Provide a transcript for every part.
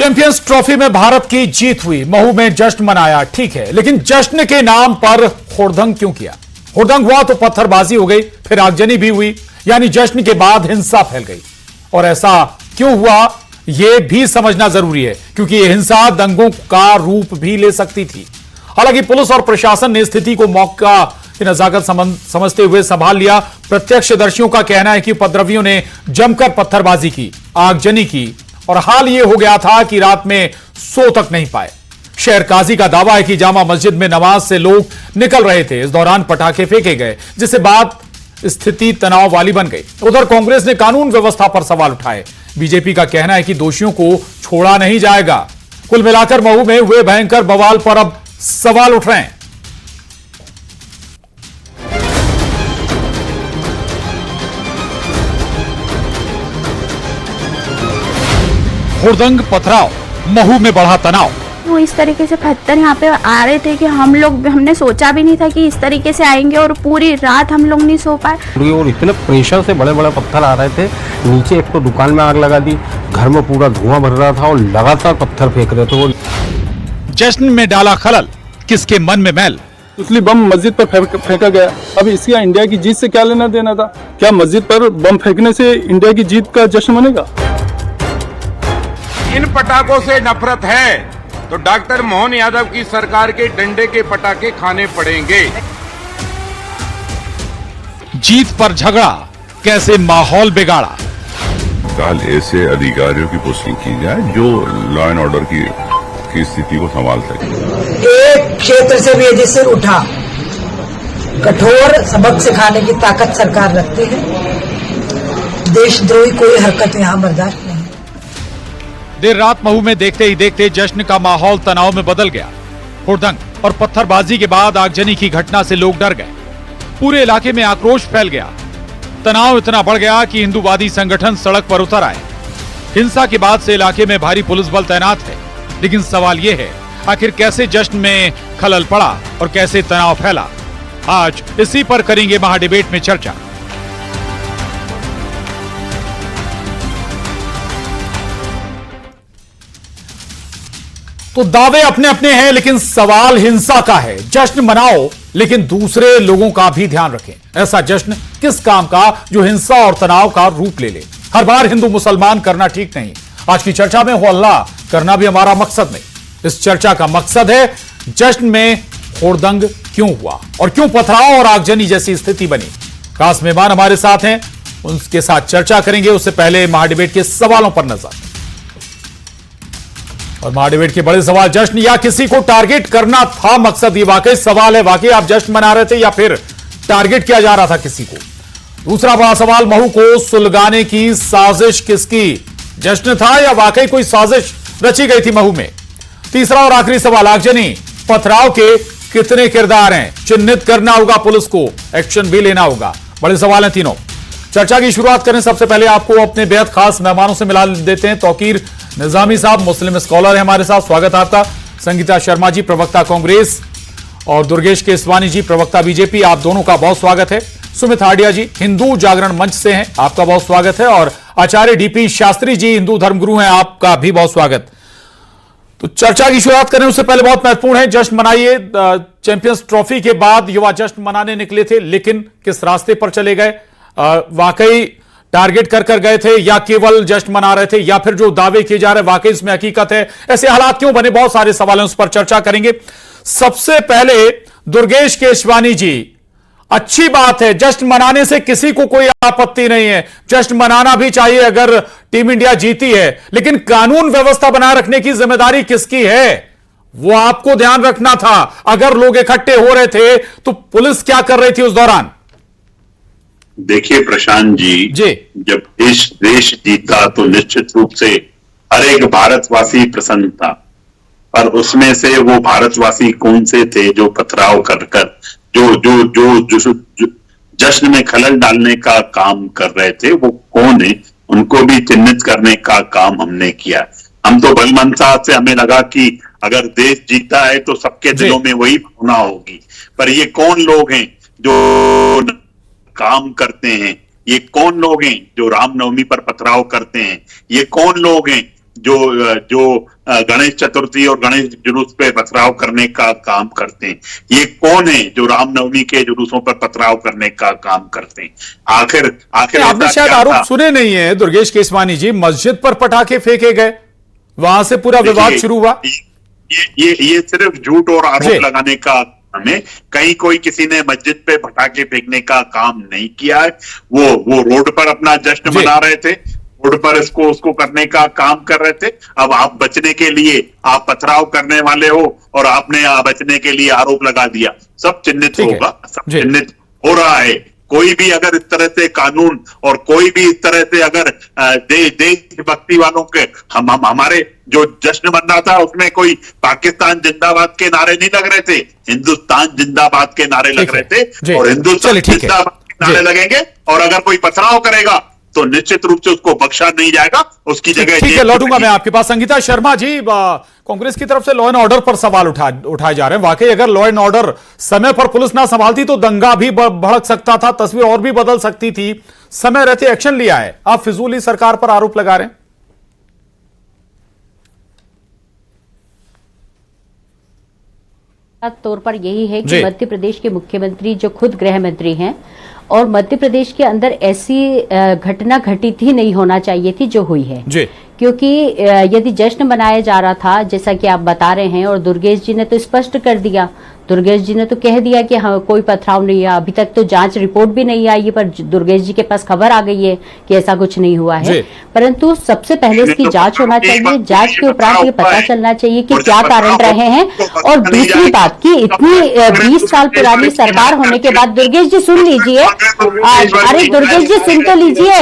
Champions trophy में भारत की जीत हुई, महू में जश्न मनाया, ठीक है, लेकिन जश्न के नाम पर हुड़दंग क्यों किया? हुड़दंग हुआ तो पत्थरबाजी हो गई, फिर आगजनी भी हुई, यानी जश्न के बाद हिंसा फैल गई। और ऐसा क्यों हुआ यह भी समझना जरूरी है, क्योंकि यह हिंसा दंगों का रूप भी ले सकती थी। हालांकि पुलिस और प्रशासन ने स्थिति को मौका की नजाकत समझते हुए संभाल लिया। प्रत्यक्षदर्शियों का कहना है कि उपद्रवियों ने जमकर पत्थरबाजी की, आगजनी की और हाल यह हो गया था कि रात में सो तक नहीं पाए। शहर काजी का दावा है कि जामा मस्जिद में नमाज से लोग निकल रहे थे, इस दौरान पटाखे फेंके गए, जिससे बाद स्थिति तनाव वाली बन गई। उधर कांग्रेस ने कानून व्यवस्था पर सवाल उठाए। बीजेपी का कहना है कि दोषियों को छोड़ा नहीं जाएगा। कुल मिलाकर महू में हुए भयंकर बवाल पर अब सवाल उठ रहे हैं। हुड़दंग, पथराव, महू में बढ़ा तनाव। वो इस तरीके से पत्थर यहाँ पे आ रहे थे कि हमने सोचा भी नहीं था कि इस तरीके से आएंगे, और पूरी रात हम लोग नहीं सो पाए। और इतने प्रेशर से बड़े बड़े पत्थर आ रहे थे। नीचे एक तो दुकान में आग लगा दी, घर में पूरा धुआं भर रहा था और लगातार पत्थर फेंक रहे थे। जश्न में डाला खलल, किसके मन में मैल? इसलिए बम मस्जिद पर फेंका गया। अब इसका इंडिया की जीत से क्या लेना देना था? क्या मस्जिद पर बम फेंकने से इंडिया की जीत का जश्न मनेगा? इन पटाखों से नफरत है तो डॉक्टर मोहन यादव की सरकार के डंडे के पटाखे खाने पड़ेंगे। जीत पर झगड़ा, कैसे माहौल बिगाड़ा? कल ऐसे अधिकारियों की पोस्टिंग की जाए जो लॉ एंड ऑर्डर की स्थिति को संभाल सके। एक क्षेत्र से भी यदि सिर उठा, कठोर सबक सिखाने की ताकत सरकार रखती है। देशद्रोही कोई हरकत यहाँ बर्दाश्त नहीं। देर रात महू में देखते ही देखते जश्न का माहौल तनाव में बदल गया। हुड़दंग और पत्थरबाजी के बाद आगजनी की घटना से लोग डर गए। पूरे इलाके में आक्रोश फैल गया। तनाव इतना बढ़ गया कि हिंदूवादी संगठन सड़क पर उतर आए। हिंसा के बाद से इलाके में भारी पुलिस बल तैनात है, लेकिन सवाल यह है, आखिर कैसे जश्न में खलल पड़ा और कैसे तनाव फैला? आज इसी पर करेंगे महाडिबेट में चर्चा। तो दावे अपने अपने हैं, लेकिन सवाल हिंसा का है। जश्न मनाओ, लेकिन दूसरे लोगों का भी ध्यान रखें। ऐसा जश्न किस काम का जो हिंसा और तनाव का रूप ले ले? हर बार हिंदू मुसलमान करना ठीक नहीं। आज की चर्चा में हो अल्लाह करना भी हमारा मकसद नहीं। इस चर्चा का मकसद है जश्न में हुड़दंग क्यों हुआ और क्यों पथराव और आगजनी जैसी स्थिति बनी। खास मेहमान हमारे साथ हैं, उनके साथ चर्चा करेंगे। उससे पहले महाडिबेट के सवालों पर नजर। और महाडिबेट के बड़े सवाल, जश्न या किसी को टारगेट करना था मकसद? ये वाकई सवाल है, वाकई आप जश्न मना रहे थे या फिर टारगेट किया जा रहा था किसी को? दूसरा बड़ा सवाल, महू को सुलगाने की साजिश किसकी? जश्न था या वाकई कोई साजिश रची गई थी महू में? तीसरा और आखिरी सवाल, आगजनी पथराव के कितने किरदार हैं? चिन्हित करना होगा पुलिस को, एक्शन भी लेना होगा। बड़े सवाल हैं तीनों। चर्चा की शुरुआत करें, सबसे पहले आपको अपने बेहद खास मेहमानों से मिला देते हैं। तौकीर निजामी साहब मुस्लिम स्कॉलर है हमारे साथ, स्वागत आपका। संगीता शर्मा जी प्रवक्ता कांग्रेस और दुर्गेश केसवानी जी प्रवक्ता बीजेपी, आप दोनों का बहुत स्वागत है। सुमित हाडिया जी हिंदू जागरण मंच से हैं, आपका बहुत स्वागत है। और आचार्य डीपी शास्त्री जी हिंदू धर्मगुरु हैं, आपका भी बहुत स्वागत। तो चर्चा की शुरुआत करें उससे पहले बहुत महत्वपूर्ण है, जश्न मनाइए। चैंपियंस ट्रॉफी के बाद युवा जश्न मनाने निकले थे, लेकिन किस रास्ते पर चले गए? वाकई टारगेट कर गए थे या केवल जश्न मना रहे थे, या फिर जो दावे किए जा रहे वाकई इसमें हकीकत है? ऐसे हालात क्यों बने? बहुत सारे सवाल हैं, उस पर चर्चा करेंगे। सबसे पहले दुर्गेश केशवानी जी, अच्छी बात है, जश्न मनाने से किसी को कोई आपत्ति नहीं है, जश्न मनाना भी चाहिए अगर टीम इंडिया जीती है, लेकिन कानून व्यवस्था बनाए रखने की जिम्मेदारी किसकी है? वो आपको ध्यान रखना था। अगर लोग इकट्ठे हो रहे थे तो पुलिस क्या कर रही थी उस दौरान? देखिए प्रशांत जी, जब देश जीता तो निश्चित रूप से हर एक भारतवासी प्रसन्न था, पर उसमें से वो भारतवासी कौन से थे जो पथराव कर जो जश्न में खलल डालने का काम कर रहे थे, वो कौन है, उनको भी चिन्हित करने का काम हमने किया। हम तो बलमनसा से हमें लगा कि अगर देश जीता है तो सबके दिलों में वही भावना होगी, पर ये कौन लोग हैं जो काम करते हैं? ये कौन लोग हैं जो रामनवमी पर पथराव करते हैं? ये कौन लोग हैं जो गणेश चतुर्थी और गणेश जुलूस पे पथराव करने का काम करते हैं। ये कौन है जो रामनवमी के जुलूसों पर पथराव करने का काम करते हैं? आखिर आपने शायद आरोप सुने नहीं है दुर्गेश केसवानी जी, मस्जिद पर पटाखे फेंके गए, वहां से पूरा विवाद शुरू हुआ। ये सिर्फ झूठ और आरोप लगाने का हमें, कहीं कोई किसी ने मस्जिद पे पटाखे फेंकने का काम नहीं किया है। वो रोड पर अपना जश्न मना रहे थे, रोड पर उसको करने का काम कर रहे थे। अब आप बचने के लिए आप पथराव करने वाले हो और आपने बचने के लिए आरोप लगा दिया। सब चिन्हित होगा, सब चिन्हित हो रहा है। कोई भी अगर इस तरह से कानून और कोई भी इस तरह से अगर देशभक्ति वालों के हमारे जो जश्न मन रहा था उसमें कोई पाकिस्तान जिंदाबाद के नारे नहीं लग रहे थे, हिंदुस्तान जिंदाबाद के नारे लग रहे थे और हिंदुस्तान जिंदाबाद के नारे लगेंगे। और अगर कोई पथराव करेगा तो निश्चित रूप से उसको बख्शा नहीं जाएगा, उसकी जगह। ठीक है, लौटूंगा मैं आपके पास। संगीता शर्मा जी, कांग्रेस की तरफ से लॉ एंड ऑर्डर पर सवाल उठाए जा रहे हैं। वाकई अगर लॉ एंड ऑर्डर समय पर पुलिस ना संभालती तो दंगा भी भड़क सकता था, तस्वीर और भी बदल सकती थी। समय रहते एक्शन लिया है, आप फिजूल ही सरकार पर आरोप लगा रहे हैं। तौर पर यही है कि मध्य प्रदेश के मुख्यमंत्री जो खुद गृह मंत्री हैं और मध्य प्रदेश के अंदर ऐसी घटना घटित ही नहीं होना चाहिए थी जो हुई है। क्योंकि यदि जश्न मनाया जा रहा था जैसा कि आप बता रहे हैं, और दुर्गेश जी ने तो स्पष्ट कर दिया, दुर्गेश जी ने तो कह दिया कि हाँ कोई पथराव नहीं है। अभी तक तो जांच रिपोर्ट भी नहीं आई है, पर दुर्गेश जी के पास खबर आ गई है कि ऐसा कुछ नहीं हुआ है। परंतु सबसे पहले इसकी जांच होना चाहिए, जांच के उपरांत ये पता चलना चाहिए कि क्या कारण रहे हैं। और दूसरी बात कि इतनी 20 साल पुरानी सरकार होने के बाद, दुर्गेश जी सुन लीजिए, अरे दुर्गेश जी सुन तो लीजिए,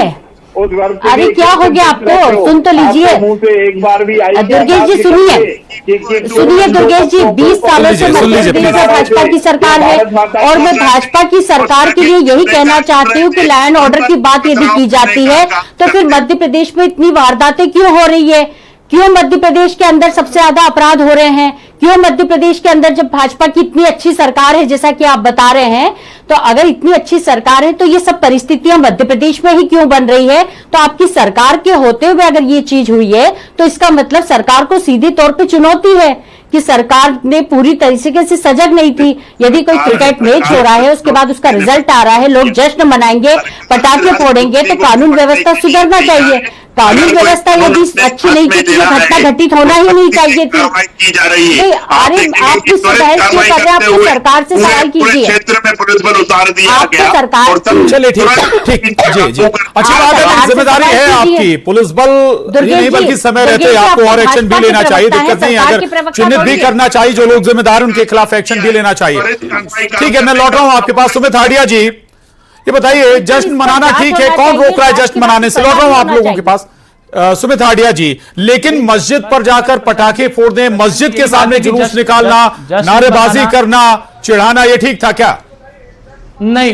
अरे क्या हो गया आपको, सुन तो लीजिए। एक बार भी दुर्गेश जी सुनिए दुर्गेश जी, 20 सालों से मध्य प्रदेश में भाजपा की सरकार है और मैं भाजपा की सरकार के लिए यही कहना चाहती हूँ कि लॉ एंड ऑर्डर की बात यदि की जाती है तो फिर मध्य प्रदेश में इतनी वारदातें क्यों हो रही है? क्यों मध्य प्रदेश के अंदर सबसे ज्यादा अपराध हो रहे हैं? क्यों मध्य प्रदेश के अंदर, जब भाजपा की इतनी अच्छी सरकार है जैसा कि आप बता रहे हैं, तो अगर इतनी अच्छी सरकार है तो ये सब परिस्थितियां मध्य प्रदेश में ही क्यों बन रही है? तो आपकी सरकार के होते हुए अगर ये चीज हुई है तो इसका मतलब सरकार को सीधे तौर पे चुनौती है कि सरकार ने पूरी तरीके से सजग नहीं थी। यदि कोई क्रिकेट मैच हो रहा है, उसके बाद उसका रिजल्ट आ रहा है, लोग जश्न मनाएंगे, पटाखे फोड़ेंगे, तो कानून व्यवस्था सुधरना चाहिए। कानून व्यवस्था यदि अच्छी नहीं थी तो ये घटना घटित होना ही नहीं चाहिए थी। अरे आप किस बहस क्यों कर रहे हैं? आपको सरकार से सवाल कीजिए, क्षेत्र में पुलिस बल उतार दिया आपको सरकार। चलिए ठीक जी, अच्छी बात है, जिम्मेदारी है आपकी, पुलिस बल नहीं बल्कि समय रहते आपको और एक्शन भी लेना चाहिए, दिक्कत नहीं है। अगर चिन्हित भी करना चाहिए जो लोग जिम्मेदार, उनके खिलाफ एक्शन भी लेना चाहिए। ठीक है, मैं लौट रहा हूं आपके पास। सुमित हाडिया जी, ये बताइए, जश्न मनाना ठीक है, कौन रोक रहा है जश्न मनाने से? लौट रहा हूं आप लोगों के पास। सुमित हाडिया जी, लेकिन मस्जिद पर जाकर पटाखे फोड़ने, मस्जिद के सामने जुलूस निकालना, नारेबाजी करना, चिढ़ाना, ये ठीक था क्या? नहीं,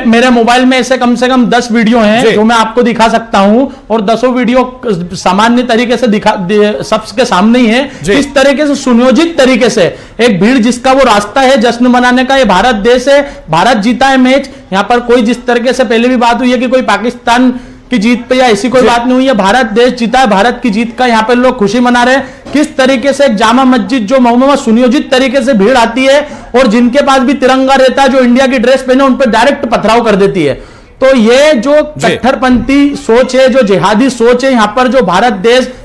मेरे मोबाइल में ऐसे कम से कम 10 वीडियो हैं जो मैं आपको दिखा सकता हूं, और 10 वीडियो सामान्य तरीके से सबके सामने ही है। इस तरीके से सुनियोजित तरीके से एक भीड़ जिसका वो रास्ता है जश्न मनाने का, ये भारत देश है, भारत जीता है मैच। यहाँ पर कोई जिस तरीके से पहले भी बात हुई है कि कोई पाकिस्तान की जीत पे या ऐसी कोई बात नहीं हुई है, भारत देश जीता है, भारत की जीत का यहाँ पे लोग खुशी मना रहे हैं। किस तरीके से एक जामा मस्जिद जो मऊ सुनियोजित तरीके से भीड़ आती है और जिनके पास भी तिरंगा रहता है, जो इंडिया की ड्रेस पहने, उन पर डायरेक्ट पथराव कर देती है। तो ये जो कट्टरपंथी सोच है, जो जिहादी सोच है, यहाँ पर जो भारत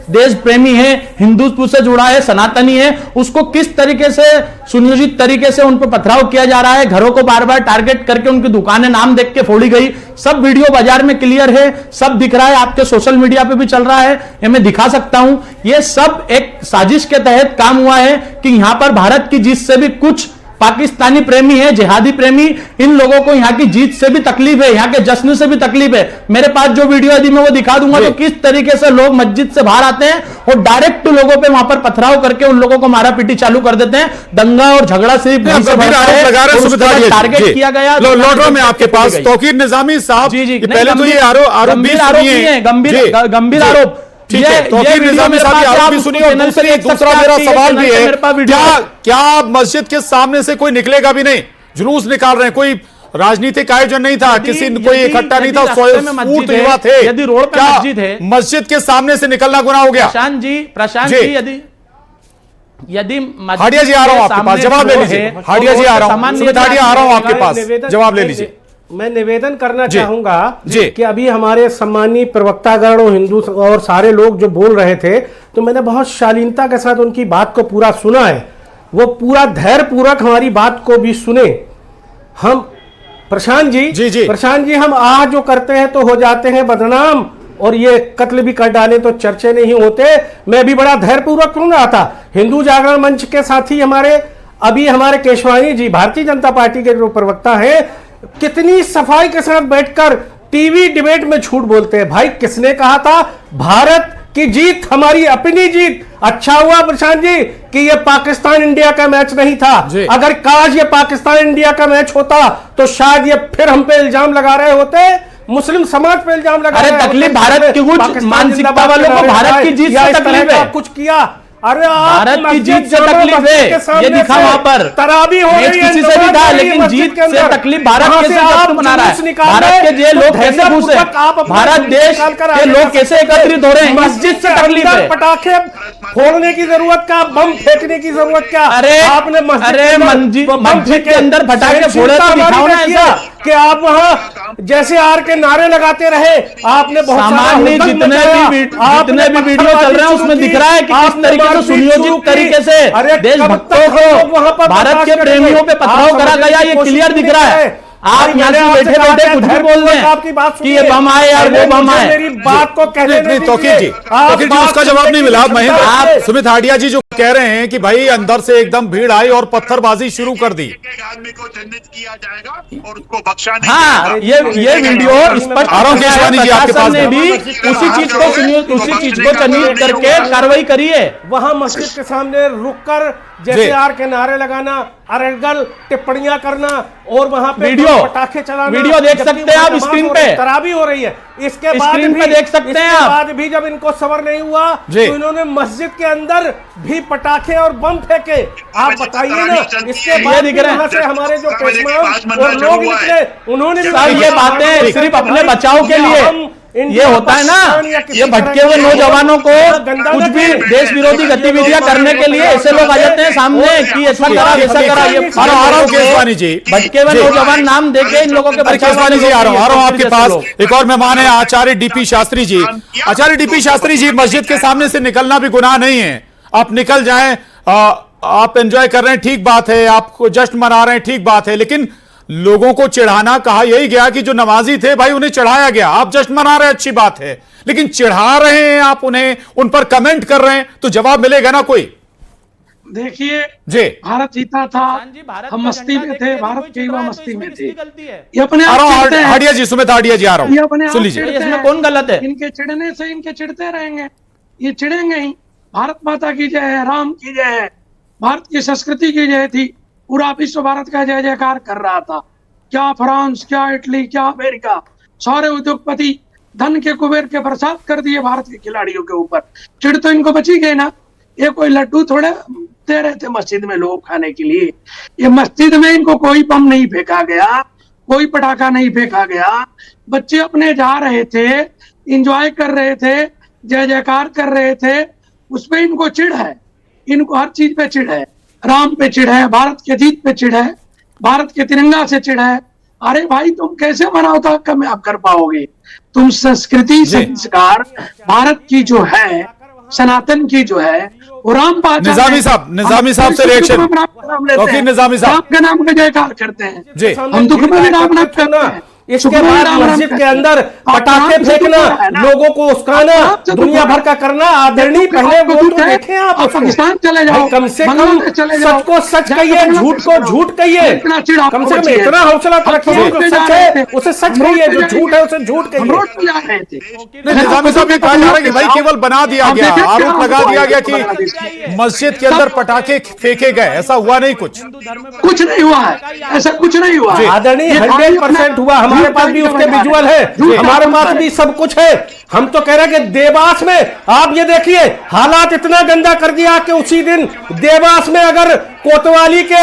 देश प्रेमी है, हिंदुत्व से जुड़ा है, सनातनी है, उसको किस तरीके से सुनियोजित तरीके से उन पर पथराव किया जा रहा है। घरों को बार बार टारगेट करके उनकी दुकानें नाम देख के फोड़ी गई। सब वीडियो बाजार में क्लियर है, सब दिख रहा है, आपके सोशल मीडिया पे भी चल रहा है, ये मैं दिखा सकता हूं। ये सब एक साजिश के तहत काम हुआ है कि यहां पर भारत की जीत से भी कुछ पाकिस्तानी प्रेमी है, जिहादी प्रेमी, इन लोगों को यहाँ की जीत से भी तकलीफ है, यहाँ के जश्न से भी तकलीफ है। मेरे पास जो वीडियो यदि मैं वो दिखा दूंगा तो किस तरीके से लोग मस्जिद से बाहर आते हैं और डायरेक्ट लोगों पे वहां पर पथराव करके उन लोगों को मारा पीटी चालू कर देते हैं। दंगा और झगड़ा सिर्फ टारगेट किया गया। लौट रहा मैं आपके पास, तौकीर निजामी साहब, पहले तो ये आरोप गंभीर आरोप, ठीक है, तौकीर निजामी साहब आरोप भी सुनिए, और दूसरा मेरा सवाल भी है, क्या मस्जिद के सामने से कोई निकलेगा भी नहीं? जुलूस निकाल रहे हैं, कोई राजनीतिक आयोजन नहीं था, किसी कोई इकट्ठा नहीं था, स्वयंस्फूर्त युवा थे। यदि रोड पे मस्जिद है, मस्जिद के सामने से निकलना गुनाह हो गया? प्रशांत जी, यदि हाडिया जी आ रहा हूं आपके पास, जवाब ले लीजिए। हाडिया जी आ रहा हूं, सुमित हाडिया आ रहा हूं आपके पास, जवाब ले लीजिए। मैं निवेदन करना चाहूंगा कि अभी हमारे सम्मानीय प्रवक्तागण और हिंदू और सारे लोग जो बोल रहे थे, तो मैंने बहुत शालीनता के साथ उनकी बात को पूरा सुना है। वो पूरा धैर्य पूर्वक हमारी बात को भी सुने। हम प्रशांत जी हम आह जो करते हैं तो हो जाते हैं बदनाम, और ये कत्ल भी कर डाले तो चर्चे नहीं होते। मैं भी बड़ा धैर्य पूर्वक सुन रहा था। हिंदू जागरण मंच के साथी हमारे केशवानी जी, भारतीय जनता पार्टी के जो प्रवक्ता हैं, कितनी सफाई के साथ बैठकर टीवी डिबेट में झूठ बोलते हैं। भाई किसने कहा था भारत की जीत हमारी अपनी जीत? अच्छा हुआ प्रशांत जी कि ये पाकिस्तान इंडिया का मैच नहीं था। अगर काश ये पाकिस्तान इंडिया का मैच होता तो शायद ये फिर हम पे इल्जाम लगा रहे होते, मुस्लिम समाज पे इल्जाम लगा रहे। तकलीफ भारत की कुछ मानसिकता वालों को भारत की जीत से तकलीफ है, कुछ किया। अरे भारत की जीत से तकलीफ है, ये दिखा वहां पर तराबी हो रही है, किसी से भी था, लेकिन जीत से तकलीफ भारत कैसे मना रहा है? भारत के ये लोग कैसे घुसे, भारत देश के लोग कैसे एकत्रित हो रहे हैं, मस्जिद से तकलीफ है। पटाखे फोड़ने की जरूरत क्या, बम फेंकने की जरूरत क्या? आपने मस्जिद के अंदर पटाखे फोड़े तो दिखाओ ना ऐसा कि आप वहां जैसे आर के नारे लगाते रहे। आपने बहुत सामान्य जितने भी वीडियो चल रहे हैं उसमें दिख रहा है कि किस तरीके से सुनियोजित तरीके से देशभक्तों को, भारत के प्रेमियों पे पथराव करा गया, ये क्लियर दिख रहा है। आप यहाँ से बैठे बैठे कुछ भी बोल रहे हैं कि ये बम आए यार वो बम आए। मेरी बात को कहने तौकीर जी उसका जवाब नहीं मिला। महेंद्र सुमित हाडिया जी जो कह रहे हैं कि भाई अंदर से एकदम भीड़ आई और पत्थरबाजी शुरू कर दी। आदमी को चिन्हित किया जाएगा और उसको बख्शा नहीं हाँ, ये वीडियो स्पष्ट प्रशासन ने भी उसी चीज को चिन्हित करके कार्रवाई करी है। वहां मस्जिद के सामने रुककर जैसे आर के नारे लगाना, अरगल टिप्पणियां करना और वहां पे पटाखे चलाना, वीडियो देख सकते हैं आप स्क्रीन पे, तराबी हो रही है। इसके बाद भी देख सकते हैं आप। बाद भी जब इनको सबर नहीं हुआ तो इन्होंने मस्जिद के अंदर भी पटाखे और बम फेंके। आप बताइए ना, इसके बाद वहां से हमारे जो पेशवान और लोग निकले, उन्होंने ये बातें सिर्फ अपने बचाव के लिए ये होता है ना, ये भटके हुए नौजवानों को कुछ भी देश विरोधी गतिविधियां करने के लिए ऐसे लोग आ जाते हैं सामने कि ऐसा करा वैसा करा। ये केशवानी जी, भटके हुए नौजवान नाम देके इन लोगों के केशवानी जी आ रहा हूं आपके पास। एक और मेहमान है आचार्य डीपी शास्त्री जी। आचार्य डीपी शास्त्री जी, मस्जिद के सामने से निकलना भी गुनाह नहीं है, आप निकल जाएं, आप एंजॉय कर रहे हैं, ठीक बात है, आप जश्न मना रहे हैं, ठीक बात है, लेकिन लोगों को चिढ़ाना कहा यही गया कि जो नमाजी थे भाई उन्हें चढ़ाया गया। आप जश्न मना रहे हैं, अच्छी बात है, लेकिन चिढ़ा रहे हैं आप उन्हें, उन पर कमेंट कर रहे हैं, तो जवाब मिलेगा ना कोई? देखिए जी, भारत जीता था, हम मस्ती में थे, भारत के युवा मस्ती में थे। ये अपने हाडिया जी, सुमित हाडिया जी आ रहा हूं, सुन लीजिए। इसमें कौन गलत है? इनके चिढ़ने से इनके चिढ़ते रहेंगे, ये चिढ़ेंगे ही। भारत माता की जय है, राम की जय है, भारत की संस्कृति की जय थी। पूरा विश्व भारत का जय जयकार कर रहा था। क्या फ्रांस, क्या इटली, क्या अमेरिका, सारे उद्योगपति धन के कुबेर के बरसात कर दिए भारत के खिलाड़ियों के ऊपर। चिढ़ तो इनको बची गई ना। ये कोई लड्डू थोड़े दे रहे थे मस्जिद में लोग खाने के लिए। ये मस्जिद में इनको कोई बम नहीं फेंका गया, कोई पटाखा नहीं फेंका गया। बच्चे अपने जा रहे थे, इंजॉय कर रहे थे, जय जयकार कर रहे थे, उसपे इनको चिढ़ है। इनको हर चीज पे चिढ़ है, राम पे चिढ़ है, भारत के जीत पे चिढ़ है, भारत के तिरंगा से चिढ़ है। अरे भाई तुम कैसे मनाओ था कम आप कर पाओगे? तुम संस्कृति संस्कार भारत की जो है, सनातन की जो है, वो राम निजामी साहब से रिएक्शन। निजामी साहब आपके नाम का जयकार करते हैं जी, हम दुख में भी राम नाम करते हैं। इसके बाद मस्जिद के अंदर पटाखे फेंकना, लोगों को उस्काना, दुनिया भर का करना आदरणीय। पहले वो तो देखें आप, पाकिस्तान चले जाओ, कम से कम सच को सच कहिए, झूठ को झूठ कहिए। कम से कम इतना हौसला रखिए, जो सच है उसे सच कहिए, जो झूठ है उसे झूठ कहिए। निजामी साहब ये कहा जा रहा है कि भाई केवल बना दिया गया, आरोप लगा दिया गया कि मस्जिद के अंदर पटाखे फेंके गए, ऐसा हुआ नहीं, कुछ नहीं हुआ है, ऐसा कुछ नहीं हुआ। आदरणीय 100% हुआ। हमारे पास भी उसके विजुअल है, हमारे पास भी सब कुछ है। हम तो कह रहे हैं कि देवास में आप ये देखिए हालात इतना गंदा कर दिया कि उसी दिन देवास में अगर कोतवाली के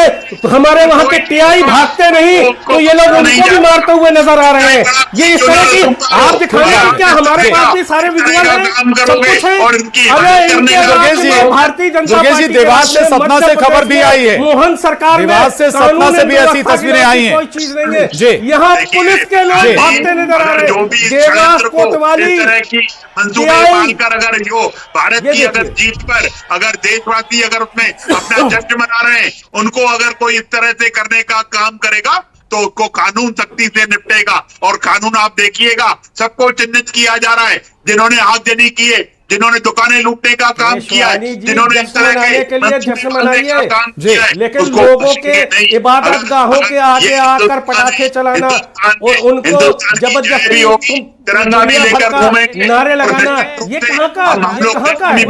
हमारे वहां के टीआई भागते नहीं तो ये लोग उनको भी मारते हुए नजर आ रहे हैं। ये इस तरह की आप दिखाने की क्या, हमारे पास भी सारे विजुअल हैं, सब कुछ है। अरे भारतीय जनता पार्टी देवास से सतना से खबर भी आई है, मोहन सरकार देवास से सतना से भी ऐसी तस्वीरें आई हैं। कोई चीज नहीं है, यहाँ पुलिस के लोग भागते नजर आ रहे हैं। देवास कोतवाली मंसूबे मानकर अगर जो भारत की अगर जीत पर अगर देशवासी अगर उसमें अपना जश्न मना रहे हैं, उनको अगर कोई इस तरह से करने का काम करेगा तो उसको कानून सख्ती से निपटेगा। और कानून आप देखिएगा सबको चिन्हित किया जा रहा है, जिन्होंने आगजनी की है, जिन्होंने दुकानें लूटने का काम किया है, जिन्होंने इस तरह के जश्न मनाइए, लेकिन लोगों के इबादत गाहों के आगे आकर पटाखे चलाना और उनको जबरदस्ती तिरंगा भी लेकर घूमेंगे, नारे लगाना, ये कहाँ का है?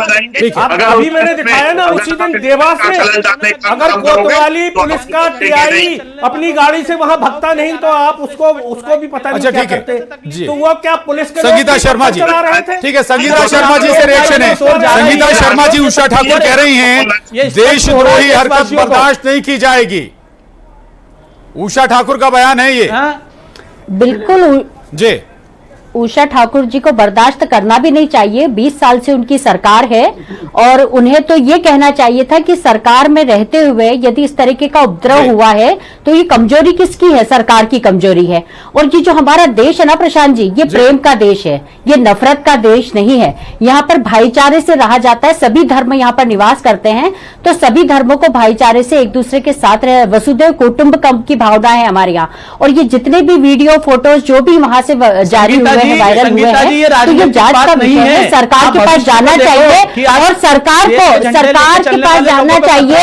अभी मैंने दिखाया ना उसी दिन देवास में अगर कोतवाली पुलिस का टीआई अपनी गाड़ी से वहां भगता नहीं तो आप उसको भी पता नहीं क्या करते। तो वो क्या पुलिस के संगीता शर्मा जी चला रहे थे? ठीक है, संगीता शर्मा जी से रिएक्शन है। संगीता शर्मा जी, उषा ठाकुर कह रही हैं देशद्रोही हरकत बर्दाश्त नहीं की जाएगी। उषा ठाकुर का बयान है ये। बिल्कुल जी, उषा ठाकुर जी को बर्दाश्त करना भी नहीं चाहिए। 20 साल से उनकी सरकार है और उन्हें तो ये कहना चाहिए था कि सरकार में रहते हुए यदि इस तरीके का उपद्रव हुआ है तो ये कमजोरी किसकी है? सरकार की कमजोरी है। और ये जो हमारा देश है ना प्रशांत जी, ये प्रेम का देश है, ये नफरत का देश नहीं है। यहाँ पर भाईचारे से रहा जाता है, सभी धर्म यहाँ पर निवास करते हैं, तो सभी धर्मों को भाईचारे से एक दूसरे के साथ रहे, वसुधैव कुटुंबकम की भावना है हमारे यहाँ। और ये जितने भी वीडियो फोटोज जो भी वहां से जारी हुए वायरल हुए हैं, तो ये जांच का विषय है, सरकार के पास जाना चाहिए और सरकार के पास जाना चाहिए।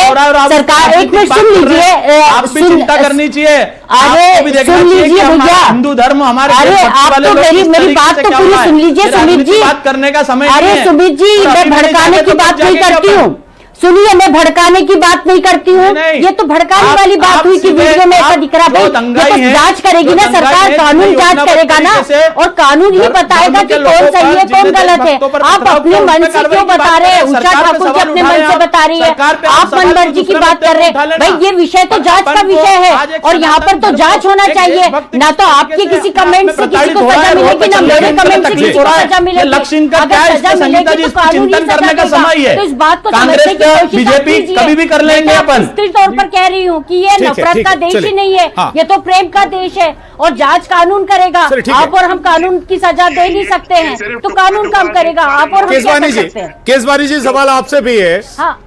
सरकार, एक मिनट सुन लीजिए, आप भी चिंता करनी चाहिए। अरे सुन लीजिए भैया, हिंदू धर्म हमारे, अरे आप तो मेरी बात तो पूरी सुन लीजिए सुमित जी। बात करने का समय, अरे सुमित जी, मैं भड़काने की बात नहीं करती हूँ, सुनिए, मैं भड़काने की बात नहीं करती हूँ। ये तो भड़काने वाली बात हुई कि वीडियो में ऐसा दिख रहा। भाई ये तो जांच करेगी ना सरकार, कानून जांच करेगा ना, और कानून ही बताएगा कि कौन सही है कौन गलत है। आप अपने मन से क्यों बता रहे हैं? उषा ठाकुर जी अपने मन से बता रही है, आप मन मर्जी की बात कर रहे हैं। भाई ये विषय तो जांच का विषय है और यहाँ पर तो जांच होना चाहिए। ना तो आपके किसी कमेंट से किसी को सजा मिलेगी, ना मेरे कमेंट से किसी को सजा मिलेगी। अगर सजा मिलेगी तो कानूनी सजा देगा। तो इस बात को समझने की बीजेपी कभी भी कर लेंगे अपन। निश्चित तौर पर कह रही हूँ कि ये नफरत का देश ही नहीं है, ये तो प्रेम का देश है और जांच कानून करेगा। आप और हम कानून की सजा दे नहीं सकते हैं, तो कानून काम करेगा। आप और हम क्या कर सकते हैं? केसवानी जी, सवाल आपसे भी है।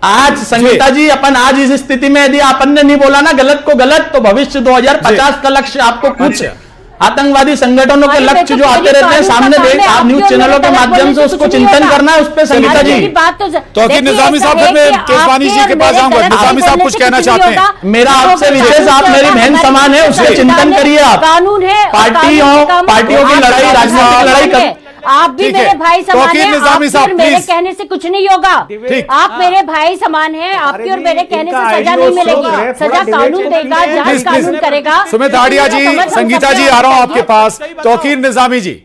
आज संगीता जी, अपन आज इस स्थिति में यदि अपन ने नहीं बोला ना गलत को गलत, तो भविष्य 2050 का लक्ष्य आपको कुछ आतंकवादी संगठनों के लक्ष्य जो आते रहते हैं सामने देख, आप न्यूज चैनलों के माध्यम से उसको चिंतन करना है उस पर। संगीता जी, तो निजामी साहब, फिर मैं केसवानी जी के पास जाऊंगा। निजामी साहब कुछ कहना चाहते हैं? मेरा आपसे विशेष, आप मेरी बहन समान है, उससे चिंतन करिए। आप कानून है, पार्टियों की लड़ाई, राजनीतिक लड़ाई, आप भी मेरे भाई समान हैं, आपकी और मेरे कहने से कुछ नहीं होगा। आप मेरे भाई समान हैं, आपकी और मेरे कहने से सजा नहीं मिलेगी, सजा कानून देगा, जांच कानून करेगा। सुमित आडिया जी, संगीता जी, आ रहा हूं आपके पास। तौकीर निजामी जी,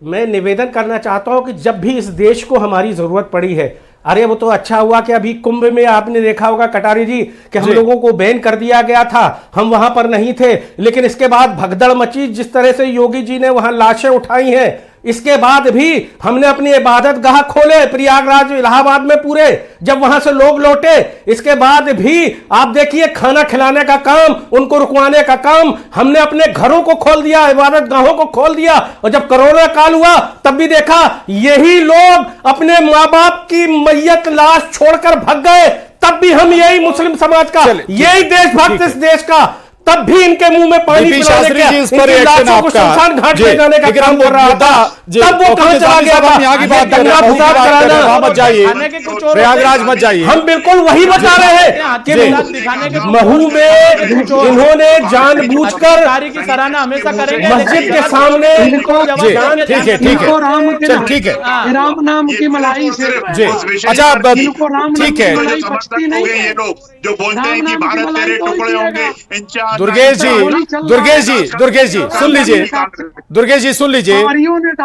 मैं निवेदन करना चाहता हूं कि जब भी इस देश को हमारी जरूरत पड़ी है, अरे वो तो अच्छा हुआ कि अभी कुंभ में आपने देखा होगा कटारी जी कि हम लोगों को बैन कर दिया गया था, हम वहां पर नहीं थे, लेकिन इसके बाद भगदड़ मची। जिस तरह से योगी जी ने वहां लाशें उठाई हैं, इसके बाद भी हमने अपनी इबादत गाह खोले प्रयागराज, इलाहाबाद में पूरे, जब वहां से लोग लौटे, इसके बाद भी आप देखिए खाना खिलाने का काम, उनको रुकवाने का काम, हमने अपने घरों को खोल दिया, इबादत गाहों को खोल दिया। और जब कोरोना काल हुआ तब भी देखा यही लोग अपने माँ बाप की मैयत लाश छोड़कर भाग गए, तब भी हम यही मुस्लिम समाज का, यही देशभक्त इस देश का, तब भी इनके मुंह में पानी पिलाने का, इनकी लाशों को शमशान घाट ले जाने का काम कर रहा था। तब वो कहां चला गया था? दंगा फसाद कराना, मत जाइए, प्रयागराज मत जाइए। हम बिल्कुल वही बता रहे हैं कि महू में इन्होंने जानबूझकर मस्जिद के सामने, ठीक है, ठीक है, राम नाम की मलाई से, अच्छा ठीक है, ये लोग जो बोलते हैं कि भारत तेरे टुकड़े होंगे, इंचार्ज दुर्गेश जी सुन लीजिए, दुर्गेश जी सुन लीजिए,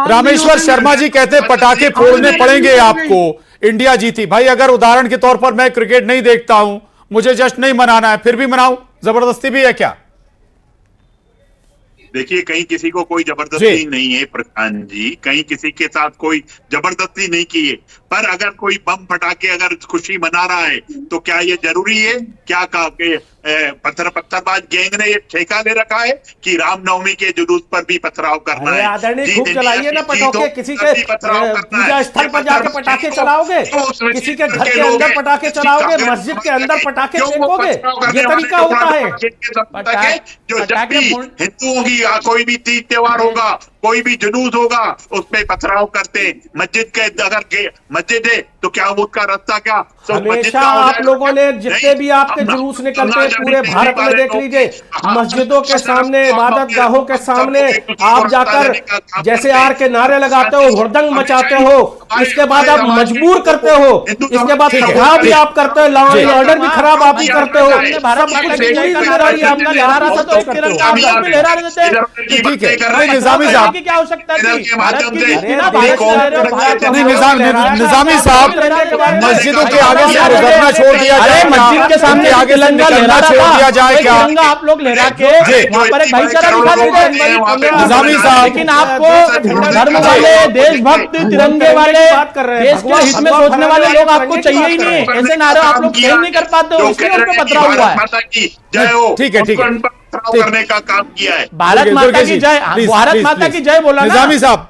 रामेश्वर शर्मा जी कहते हैं पटाखे फोड़ने पड़ेंगे आपको, इंडिया जीती। भाई अगर उदाहरण के तौर पर मैं क्रिकेट नहीं देखता हूं, मुझे जश्न नहीं मनाना है, फिर भी मनाऊं, जबरदस्ती भी है क्या? देखिए, कहीं किसी को कोई जबरदस्ती नहीं है प्रशांत जी, कहीं किसी के साथ कोई जबरदस्ती नहीं की है। पर अगर कोई बम फटाके अगर खुशी मना रहा है तो क्या ये जरूरी है क्या पत्थरबाज गैंग ने ये ठेका ले रखा है कि रामनवमी के जुलूस पर भी पथराव करना है? आदरणीय, खूब चलाइए ना पटाखे, किसी के पूजा स्थल पर जाकर पटाखे चलाओगे, किसी के घर के अंदर पटाखे चलाओगे, मस्जिद के अंदर पटाखे फेंकोगे, ये तरीका होता है? जो जब भी हिंदुओं की कोई भी तीज त्योहार होगा, कोई भी जुलूस होगा, उसमें पथराव करते। मस्जिद के अगर मस्जिद है तो क्या उसका रास्ता क्या हमेशा आप लोगों ने जितने भी आपके जुलूस निकलते हैं पूरे भारत में देख लीजिए, मस्जिदों के सामने, इबादत गाहों के सामने आप जाकर जैसे आर के नारे लगाते हो, हुड़दंग मचाते हो, इसके बाद आप मजबूर करते हो, इसके बाद खराब भी आप करते हो, लॉ एंड ऑर्डर भी खराब आप ही करते हो, सब कुछ ठीक है। निजामी साहब क्या आवश्यकता थी? निजामी साहब, मस्जिदों के आगे से गुजरना छोड़ दिया जाए, मस्जिद के सामने आगे तिरंगा लहरा छोड़ दिया जाए क्या? तिरंगा आप लोग लहरा के वहाँ पर एक भाईचारा दिखा दीजिए निजामी साहब। लेकिन आपको धर्म वाले, देशभक्त, तिरंगे वाले, देश के हित में सोचने वाले लोग आपको चाहिए ही नहीं। ऐसे नारे आप लोग सही नहीं कर पाते हो, इसलिए उनको पथराव हुआ है। ठीक है, ठीक है, करने का काम किया है। भारत माता की जय, भारत माता की जय बोला। निजामी साहब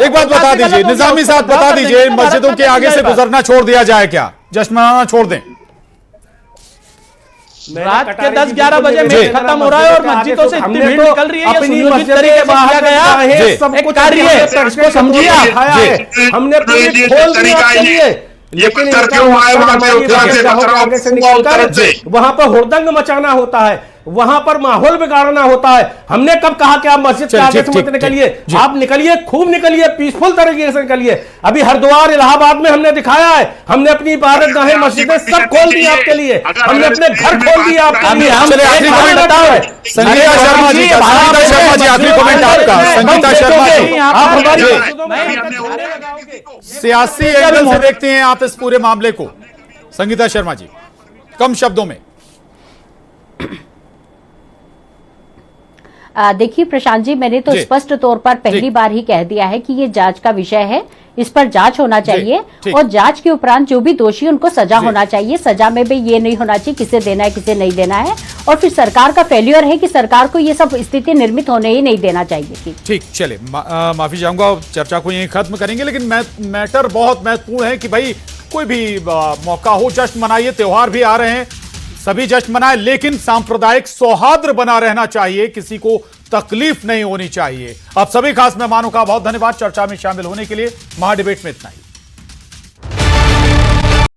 एक बात बता दीजिए, निजामी साहब बता दीजिए, मस्जिदों के आगे से गुजरना छोड़ दिया जाए क्या? जश्न मनाना छोड़ दें? रात के 10-11 बजे मैच खत्म हो रहा है और मस्जिदों से इतनी भीड़ निकल रही है, ये सुनियोजित तरीके से किया गया एक कार्य है, इसको समझिए आप। हमने पूरी खोल दी आपके लिए, लेकिन वहां पर हुड़दंग मचाना होता है, वहां पर माहौल बिगाड़ना होता है। हमने कब कहा कि आप मस्जिद के आगे से मत निकलिए? आप निकलिए, खूब निकलिए, पीसफुल तरीके से निकलिए। अभी हरिद्वार, इलाहाबाद में हमने दिखाया है, हमने अपनी इबादत गाहें, मस्जिदें सब खोल दी आपके लिए, हमने अपने घर खोल दिए आपके लिए। संगीता शर्मा जी, आखिरी कमेंट आपका। संगीता शर्मा जी, आप सियासी एंगल से देखते हैं आप इस पूरे मामले को? संगीता शर्मा जी, कम शब्दों में। देखिए प्रशांत जी, मैंने तो स्पष्ट तौर पर पहली बार ही कह दिया है कि ये जांच का विषय है, इस पर जांच होना चाहिए और जांच के उपरांत जो भी दोषी उनको सजा होना चाहिए। सजा में भी ये नहीं होना चाहिए किसे देना है किसे नहीं देना है, और फिर सरकार का फेल्योर है कि सरकार को ये सब स्थिति निर्मित होने ही नहीं देना चाहिए। ठीक, चले माफी चाहूंगा, चर्चा को यहीं खत्म करेंगे, लेकिन मैटर बहुत महत्वपूर्ण है कि भाई कोई भी मौका हो, जश्न मनाइए, त्योहार भी आ रहे हैं, सभी जश्न मनाए, लेकिन सांप्रदायिक सौहार्द बना रहना चाहिए, किसी को तकलीफ नहीं होनी चाहिए। आप सभी खास मेहमानों का बहुत धन्यवाद चर्चा में शामिल होने के लिए। महाडिबेट में इतना ही।